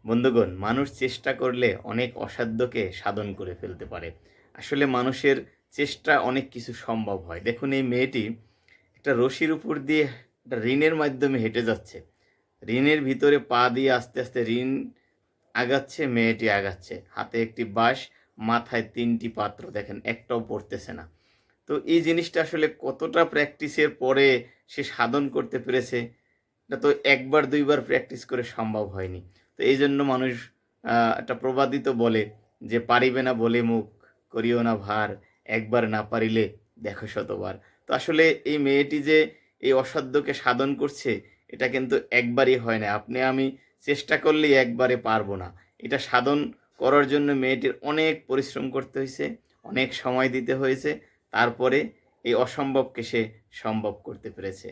বন্ধুগণ, মানুষ চেষ্টা করলে অনেক অসাধ্যকে সাধন করে ফেলতে পারে। আসলে মানুষের চেষ্টা অনেক কিছু সম্ভব হয়। দেখুন এই মেয়েটি একটা রশির উপর দিয়ে একটা রিনের মাধ্যমে হেঁটে যাচ্ছে। রিনের ভিতরে পা দিয়ে আস্তে, আস্তে রিন আগাচ্ছে, মেয়েটি আগাচ্ছে। হাতে একটি বাঁশ, মাথায় ৩ টি পাত্র দেখেন একটাও পড়তেছে না। তো এই জিনিসটা আসলে কতটা প্র্যাকটিসের পরে সে সাধন করতে পেরেছে, এটা তো ১ বার ২ বার প্র্যাকটিস করে সম্ভব হয়নি। তো এইজন্য মানুষ একটা প্রবাদই তো বলে যে, "পারিবে না বলে মুখ, করিও না ভার, একবার না পারিলে দেখো শতবার।" তো আসলে এই মেয়েটি যে এই অসাধ্যকে সাধন করছে, এটা কিন্তু একবারই হয় না। আপনি আমি চেষ্টা করলেই একবারে পারব না। এটা সাধন করার জন্য মেয়েটির অনেক পরিশ্রম করতে হইছে, অনেক সময় দিতে হয়েছে। তারপরে এই অসম্ভবকে সে সম্ভব করতে পেরেছে।